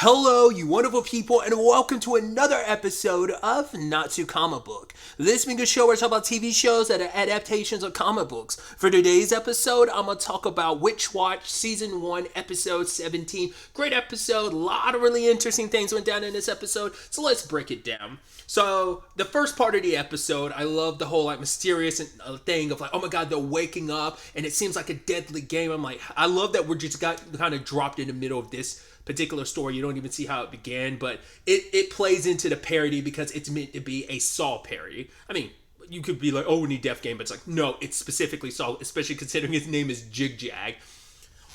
Hello, you wonderful people, and welcome to another episode of Not Too Comic Book. This being a show where I talk about TV shows that are adaptations of comic books. For today's episode, I'm going to talk about Witch Watch Season 1, Episode 17. Great episode, a lot of really interesting things went down in this episode, so let's break it down. So, the first part of the episode, I love the whole mysterious thing of oh my god, they're waking up, and it seems like a deadly game. I'm like, I love that we're just got kind of dropped in the middle of this particular story. You don't even see how it began, but it plays into the parody because it's meant to be a Saw parody. I mean, you could be like, oh, we need Death Game, but it's like, no, it's specifically Saw, especially considering his name is Jig Jag.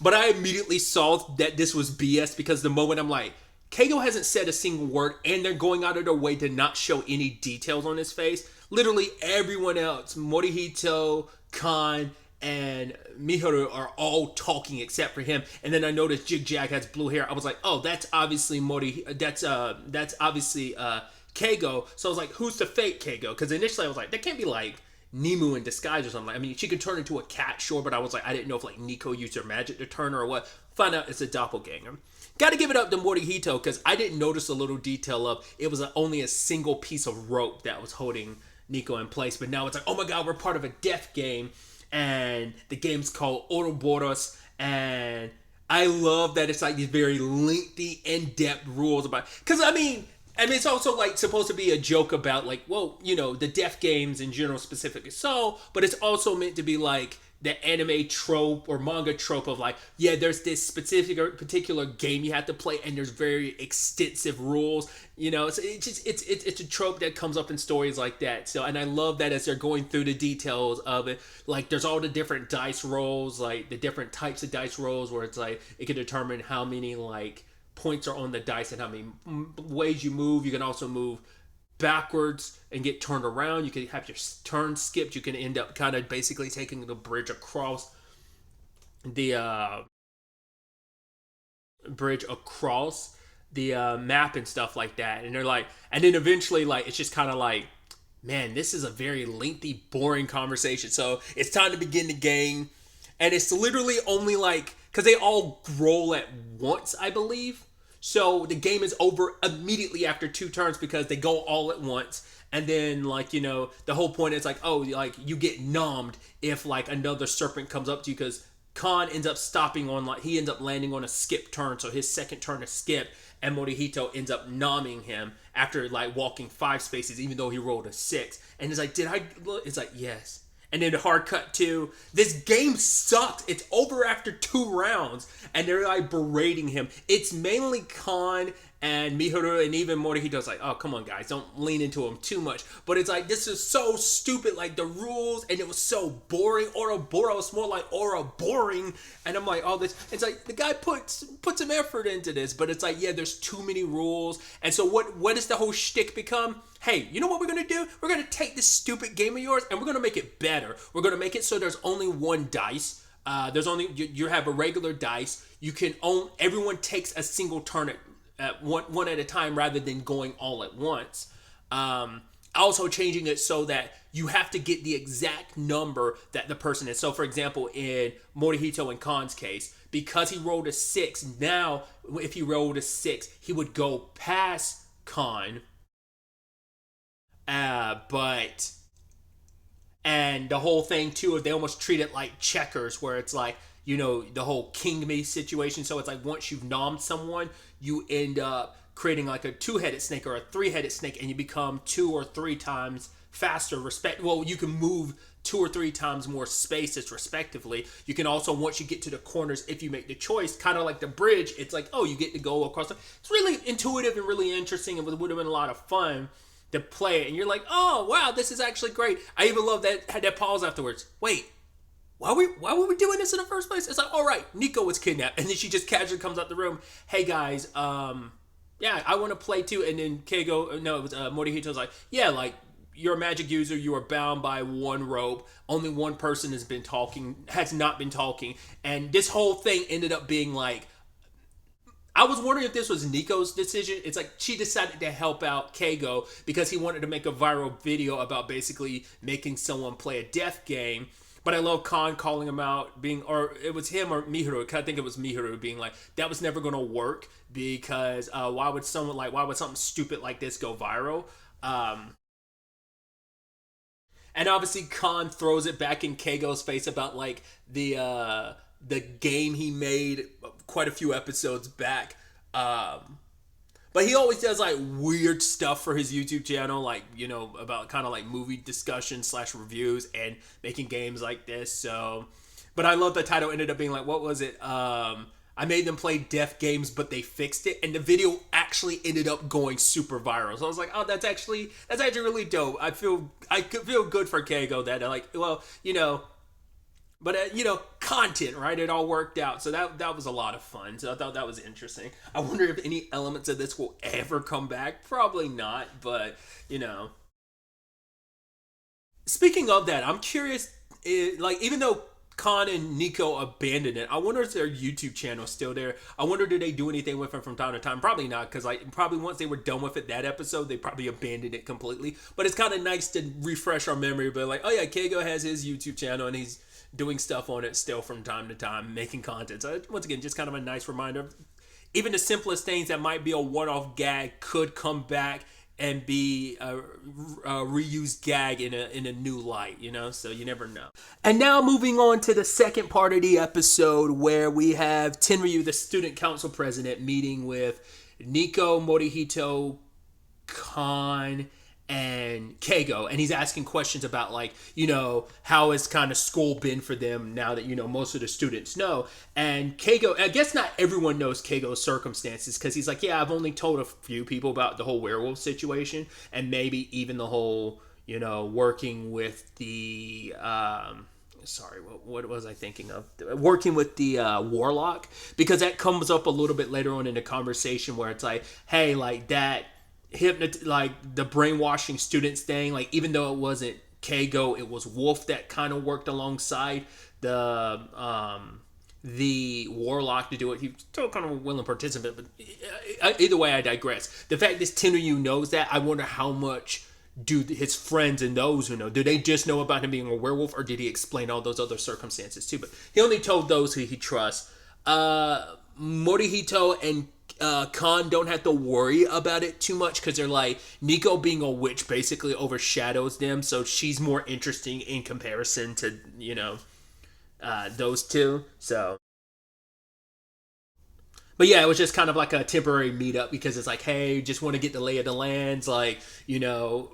But I immediately saw that this was BS because the moment I'm like, Kago hasn't said a single word, and they're going out of their way to not show any details on his face. Literally everyone else, Morihito, Khan, and Mihoru are all talking except for him. And then I noticed Jig Jag has blue hair. I was like, oh, that's obviously that's obviously Kago. So I was like, who's the fake Kago? Because initially I was like, that can't be like Nemu in disguise or something. I mean, she could turn into a cat, sure, but I was like, I didn't know if like Nico used her magic to turn her or what. Find out it's a doppelganger. Gotta give it up to Morihito because I didn't notice a little detail of it was only a single piece of rope that was holding Nico in place. But now it's like, oh my god, we're part of a death game. And the game's called Ouroboros, and I love that it's like these very lengthy, in-depth rules about. Because I mean, it's also like supposed to be a joke about like, well, you know, the death games in general, specifically so, but it's also meant to be like the anime trope or manga trope of like, yeah, there's this specific particular game you have to play, and there's very extensive rules. You know, it's a trope that comes up in stories like that. So, and I love that as they're going through the details of it, like there's all the different dice rolls, like the different types of dice rolls, where it's like it can determine how many like points are on the dice and how many ways you move. You can also move backwards and get turned around. You can have your turn skipped. You can end up kind of basically taking the bridge across the map and stuff like that. And they're like, and then eventually like it's just kind of like, man, this is a very lengthy, boring conversation. So it's time to begin the game, and it's literally only like because they all roll at once, I believe. So the game is over immediately after 2 turns because they go all at once. And then, like, you know, the whole point is like, oh, like, you get nommed if, like, another serpent comes up to you because Khan ends up stopping on, like, he ends up landing on a skip turn. So his second turn is skip, and Morihito ends up nomming him after, like, walking 5 spaces, even though he rolled a 6. And it's like, did I look? It's like, yes. And then the hard cut to, this game sucks. It's over after 2 rounds. And they're like berating him. It's mainly Khan and Mihoru, and even Morihito's like, oh, come on, guys. Don't lean into him too much. But it's like, this is so stupid. Like, the rules, and it was so boring. Ouroboros, more like Aura boring. And I'm like, oh, this. It's like, the guy put some effort into this. But it's like, yeah, there's too many rules. And so what does the whole shtick become? Hey, you know what we're going to do? We're going to take this stupid game of yours, and we're going to make it better. We're going to make it so there's only one dice. There's only, you have a regular dice. You can own, everyone takes a single turn at one at a time rather than going all at once. Also changing it so that you have to get the exact number that the person is. So for example, in Morihito and Khan's case, because he rolled a 6, now if he rolled a 6, he would go past Khan. And the whole thing too, they almost treat it like checkers, where it's like, you know, the whole king me situation. So it's like once you've nommed someone, you end up creating like a 2-headed snake or a 3-headed snake, and you become 2 or 3 times faster. Well, you can move 2 or 3 times more spaces respectively. You can also, once you get to the corners, if you make the choice, kind of like the bridge, it's like, oh, you get to go across. It's really intuitive and really interesting, and would have been a lot of fun to play it. And you're like, oh wow, this is actually great. I even love that, had that pause afterwards. Wait, why were we doing this in the first place? It's like, all right, Nico was kidnapped, and then she just casually comes out the room. Hey guys, yeah, I want to play too. And then Morihito's like, yeah, like, you're a magic user, you are bound by 1 rope. Only one person has not been talking. And this whole thing ended up being like, I was wondering if this was Nico's decision. It's like she decided to help out Kago because he wanted to make a viral video about basically making someone play a death game. But I love Khan calling him out, being, or it was him or Mihiru. I think it was Mihiru being like, that was never gonna work because why would something stupid like this go viral? And obviously Khan throws it back in Keigo's face about like the game he made quite a few episodes back. But he always does like weird stuff for his YouTube channel, like, you know, about kind of like movie discussion slash reviews and making games like this. So, but I love the title ended up being like, what was it? I made them play deaf games, but they fixed it, and the video actually ended up going super viral. So I was like, oh, that's actually really dope. I could feel good for Keigo that like, well, you know. But you know, content, right? It all worked out, so that was a lot of fun. So I thought that was interesting. I wonder if any elements of this will ever come back. Probably not, but you know. Speaking of that, I'm curious. Like, even though Khan and Nico abandoned it, I wonder if their YouTube channel is still there. I wonder, did they do anything with it from time to time? Probably not, because like probably once they were done with it that episode, they probably abandoned it completely. But it's kind of nice to refresh our memory. But like, oh yeah, Keigo has his YouTube channel and he's doing stuff on it still from time to time, making content. So once again, just kind of a nice reminder. Even the simplest things that might be a one-off gag could come back and be a reused gag in a new light, you know? So you never know. And now moving on to the second part of the episode where we have Tenryu, the student council president, meeting with Nico, Morihito, Khan, and Keigo, and he's asking questions about, like, you know, how has kind of school been for them now that, you know, most of the students know. And Keigo, I guess not everyone knows Keigo's circumstances, because he's like, yeah, I've only told a few people about the whole werewolf situation, and maybe even the whole, you know, working with the sorry, what was I thinking of? Working with the warlock, because that comes up a little bit later on in the conversation where it's like, hey, like that like the brainwashing students thing, like even though it wasn't Keigo, it was Wolf that kind of worked alongside the warlock to do it. He was still kind of a willing participant, but either way, I digress. The fact that Tenryu knows that, I wonder how much do his friends and those who know, do they just know about him being a werewolf, or did he explain all those other circumstances too? But he only told those who he trusts. Morihito and Khan don't have to worry about it too much, because they're like, Nico being a witch basically overshadows them, so she's more interesting in comparison to, you know, those two. So, but yeah, it was just kind of like a temporary meetup, because it's like, hey, just want to get the lay of the lands. Like, you know,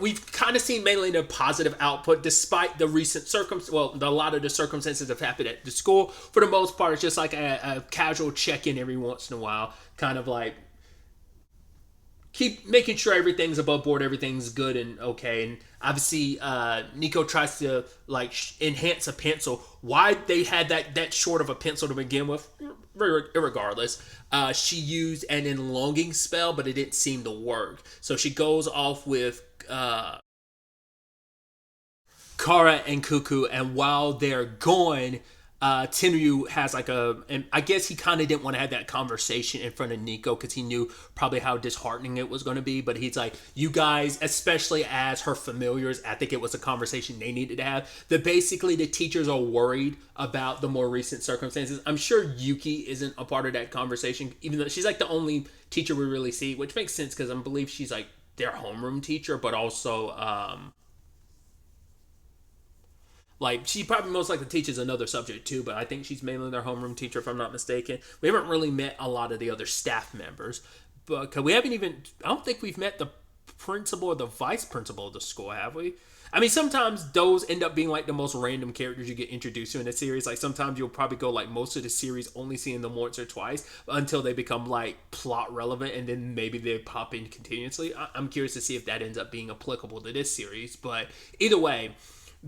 we've kind of seen mainly the positive output despite the recent a lot of the circumstances have happened at the school. For the most part, it's just like a casual check-in every once in a while, kind of like keep making sure everything's above board, everything's good and okay. And obviously, Nico tries to like enhance a pencil. Why they had that short of a pencil to begin with, regardless, she used an enlonging spell, but it didn't seem to work. So she goes off with Kara and Cuckoo, and while they're gone, Tenryu has like and I guess he kind of didn't want to have that conversation in front of Nico, because he knew probably how disheartening it was going to be. But he's like, you guys, especially as her familiars, I think it was a conversation they needed to have. That basically the teachers are worried about the more recent circumstances. I'm sure Yuki isn't a part of that conversation, even though she's like the only teacher we really see, which makes sense because I believe she's like their homeroom teacher, but also like, she probably most likely teaches another subject too, but I think she's mainly their homeroom teacher, if I'm not mistaken. We haven't really met a lot of the other staff members, but we haven't even, I don't think we've met the principal or the vice principal of the school, have we? I mean, sometimes those end up being like the most random characters you get introduced to in a series. Like, sometimes you'll probably go like most of the series only seeing them once or twice until they become like plot relevant, and then maybe they pop in continuously. I'm curious to see if that ends up being applicable to this series, but either way,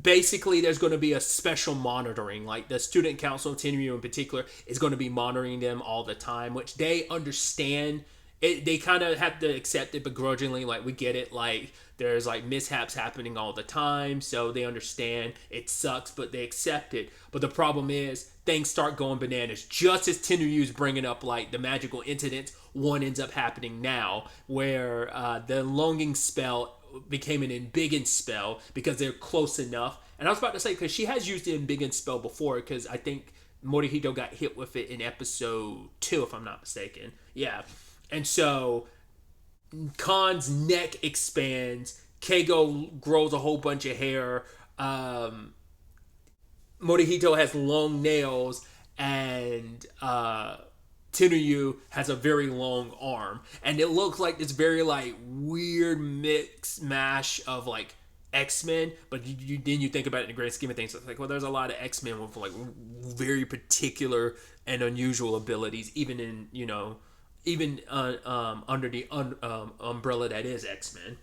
basically there's going to be a special monitoring. Like, the student council, Tenryu in particular, is going to be monitoring them all the time, which they understand. They kind of have to accept it begrudgingly. Like, we get it, like there's like mishaps happening all the time, so they understand it sucks, but they accept it. But the problem is things start going bananas. Just as Tenryu's bringing up like the magical incidents, one ends up happening now where the longing spell became an embiggen spell because they're close enough, And I was about to say, because she has used it in Big and Spell before, because I think Morihito got hit with it in episode 2, if I'm not mistaken. Yeah. And so Khan's neck expands. Keigo grows a whole bunch of hair. Morihito has long nails. And Teruyu has a very long arm. And it looks like this very like weird mix mash of like X-Men, but then you think about it in the grand scheme of things, it's like, well, there's a lot of X-Men with like very particular and unusual abilities, even in, you know, even under the umbrella that is X-Men.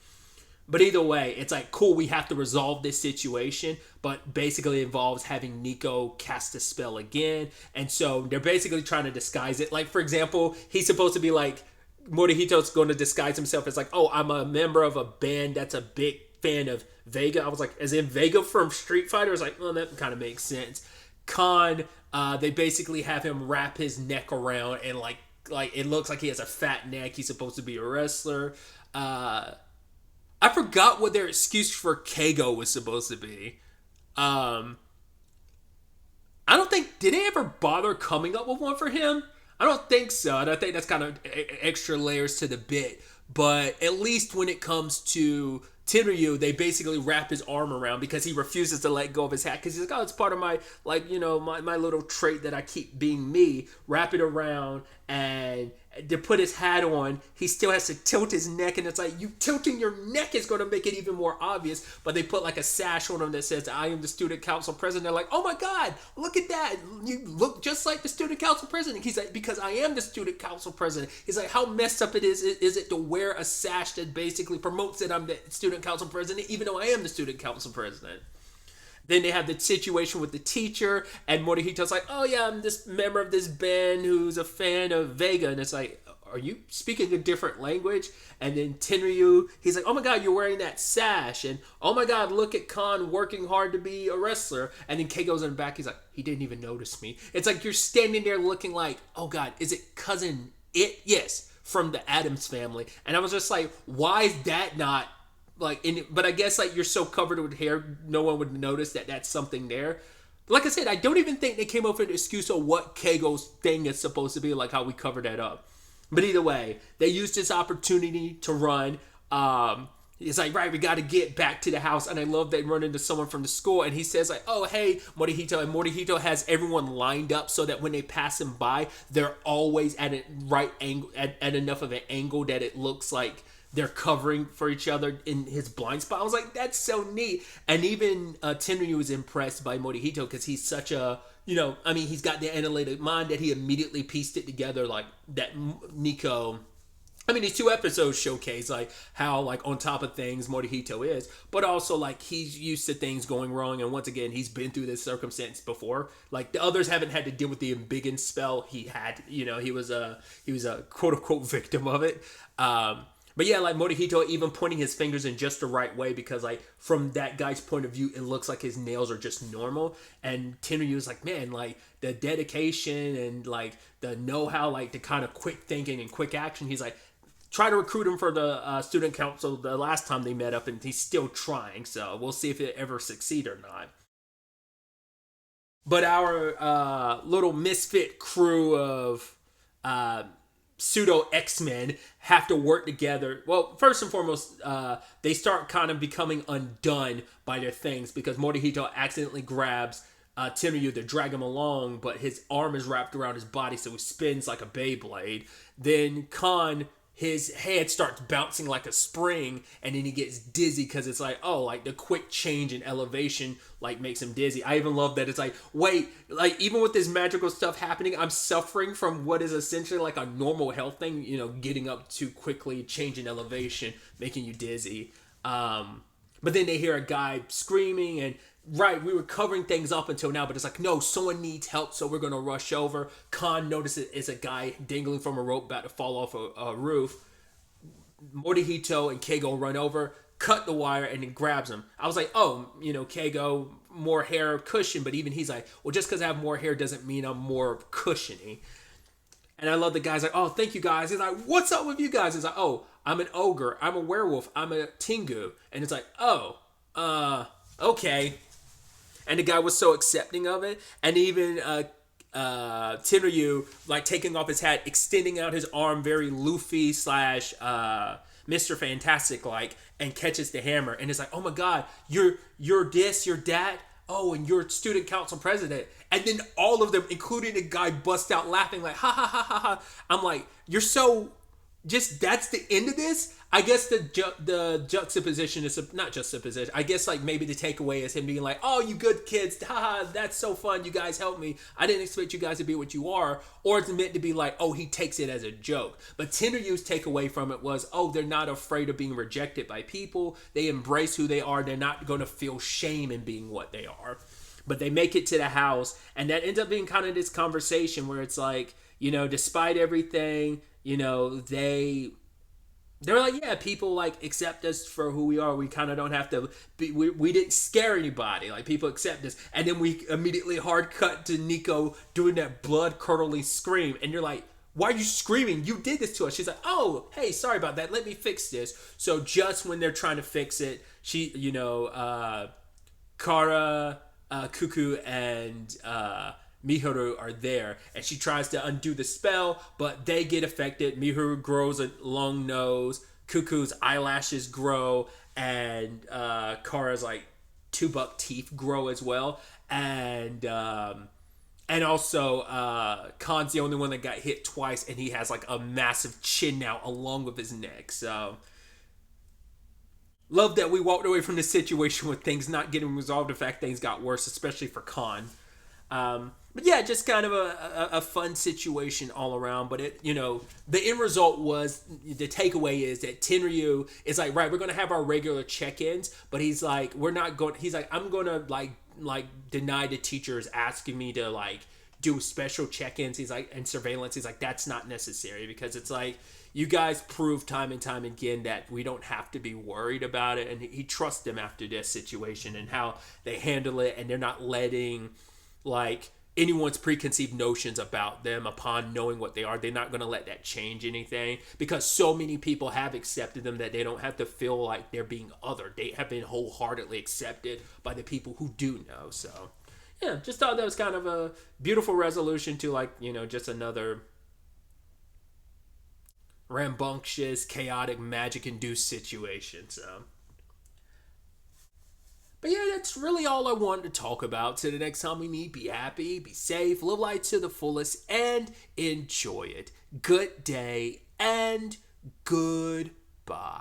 But either way, it's like, cool, we have to resolve this situation, but basically it involves having Nico cast a spell again. And so they're basically trying to disguise it. Like, for example, he's supposed to be like, Morihito's going to disguise himself as like, oh, I'm a member of a band that's a big fan of Vega. I was like, as in Vega from Street Fighter? I was like, well, that kind of makes sense. Khan, they basically have him wrap his neck around and like it looks like he has a fat neck. He's supposed to be a wrestler. I forgot what their excuse for Keigo was supposed to be. I don't think, did they ever bother coming up with one for him? I don't think so. And I think that's kind of extra layers to the bit. But at least when it comes to Teruyu, they basically wrap his arm around because he refuses to let go of his hat. Because he's like, oh, it's part of my, like, you know, my little trait that I keep being me. Wrap it around, and to put his hat on, he still has to tilt his neck. And it's like, you tilting your neck is going to make it even more obvious. But they put like a sash on him that says, I am the student council president. They're like, oh my God, look at that. You look just like the student council president. He's like, because I am the student council president. He's like, how messed up is it to wear a sash that basically promotes that I'm the student council president, even though I am the student council president? Then they have the situation with the teacher, and Morihito's like, oh yeah, I'm this member of this band who's a fan of Vega. And it's like, are you speaking a different language? And then Teruyu, he's like, oh my God, you're wearing that sash. And oh my God, look at Khan working hard to be a wrestler. And then Keigo's in the back, he's like, he didn't even notice me. It's like you're standing there looking like, oh God, is it cousin It? Yes, from the Addams family. And I was just like, why is that not like, but I guess like you're so covered with hair, no one would notice that that's something there. Like I said, I don't even think they came up with an excuse of what Keigo's thing is supposed to be, like how we covered that up. But either way, they used this opportunity to run. It's like, right, we got to get back to the house. And I love they run into someone from the school, and he says like, oh, hey, Morihito. And Morihito has everyone lined up so that when they pass him by, they're always at a right angle, at enough of an angle that it looks like they're covering for each other in his blind spot. I was like, that's so neat. And even Teruyu was impressed by Morihito because he's such a, you know, I mean, he's got the analytic mind that he immediately pieced it together, like that Nico. I mean, these 2 episodes showcase like how like on top of things Morihito is, but also like he's used to things going wrong, and once again he's been through this circumstance before. Like the others haven't had to deal with the embiggen spell. He had, you know, he was a quote unquote victim of it. But yeah, like Morihito even pointing his fingers in just the right way, because like from that guy's point of view, it looks like his nails are just normal. And Teruyu is like, man, like the dedication and like the know-how, like the kind of quick thinking and quick action. He's like, try to recruit him for the student council the last time they met up, and he's still trying. So we'll see if it ever succeed or not. But our little misfit crew of pseudo X-Men have to work together. Well, first and foremost, they start kind of becoming undone by their things because Morihito accidentally grabs Teruyu to drag him along, but his arm is wrapped around his body, so he spins like a Beyblade. Then Khan, his head starts bouncing like a spring, and then he gets dizzy because it's like, oh, like the quick change in elevation like makes him dizzy. I even love that it's like, wait, like even with this magical stuff happening, I'm suffering from what is essentially like a normal health thing, you know, getting up too quickly, change in elevation, making you dizzy. But then they hear a guy screaming, and right, we were covering things up until now, but it's like, no, someone needs help, so we're going to rush over. Khan notices it's a guy dangling from a rope about to fall off a roof. Morihito and Keigo run over, cut the wire, and then grabs him. I was like, oh, you know, Keigo, more hair cushion, but even he's like, well, just because I have more hair doesn't mean I'm more cushiony. And I love the guy's like, oh, thank you guys. He's like, what's up with you guys? He's like, oh, I'm an ogre, I'm a werewolf, I'm a Tengu. And it's like, oh, okay. And the guy was so accepting of it. And even Tenryu, like taking off his hat, extending out his arm very Luffy slash Mr. Fantastic like, and catches the hammer. And it's like, oh my god, you're this, you're that. Oh, and you're student council president. And then all of them, including the guy, bust out laughing like, ha ha ha ha ha. I'm like, you're so, just, that's the end of this? I guess the juxtaposition is, not juxtaposition, I guess like maybe the takeaway is him being like, oh, you good kids, haha, that's so fun, you guys helped me, I didn't expect you guys to be what you are. Or it's meant to be like, oh, he takes it as a joke. But Tenryu's takeaway from it was, oh, they're not afraid of being rejected by people, they embrace who they are, they're not going to feel shame in being what they are. But they make it to the house, and that ends up being kind of this conversation where it's like, you know, despite everything, you know, they're like, yeah, people like accept us for who we are. We kind of don't have to be, we didn't scare anybody. Like, people accept us. And then we immediately hard cut to Nico doing that blood curdling scream. And you're like, why are you screaming? You did this to us. She's like, oh, hey, sorry about that. Let me fix this. So just when they're trying to fix it, she, you know, Kara, Cuckoo, and Mihoru are there, and she tries to undo the spell, but they get affected. Mihoru grows a long nose, Cuckoo's eyelashes grow, and Kara's like 2-buck teeth grow as well, and also Khan's the only one that got hit twice, and he has like a massive chin now along with his neck. So love that we walked away from this situation with things not getting resolved. In fact, things got worse, especially for Khan. But yeah, just kind of a fun situation all around. But it, you know, the end result was, the takeaway is that Tenryu is like, right, we're gonna have our regular check-ins, but he's like, we're not going. He's like, I'm gonna like deny the teachers asking me to like do special check-ins. He's like, and surveillance. He's like, that's not necessary, because it's like, you guys prove time and time again that we don't have to be worried about it. And he trusts them after this situation and how they handle it, and they're not letting like anyone's preconceived notions about them upon knowing what they are. They're not going to let that change anything, because so many people have accepted them that they don't have to feel like they're being othered. They have been wholeheartedly accepted by the people who do know. So yeah, just thought that was kind of a beautiful resolution to, like, you know, just another rambunctious, chaotic, magic-induced situation. So, but yeah, that's really all I wanted to talk about. So the next time we meet, be happy, be safe, live life to the fullest, and enjoy it. Good day and goodbye.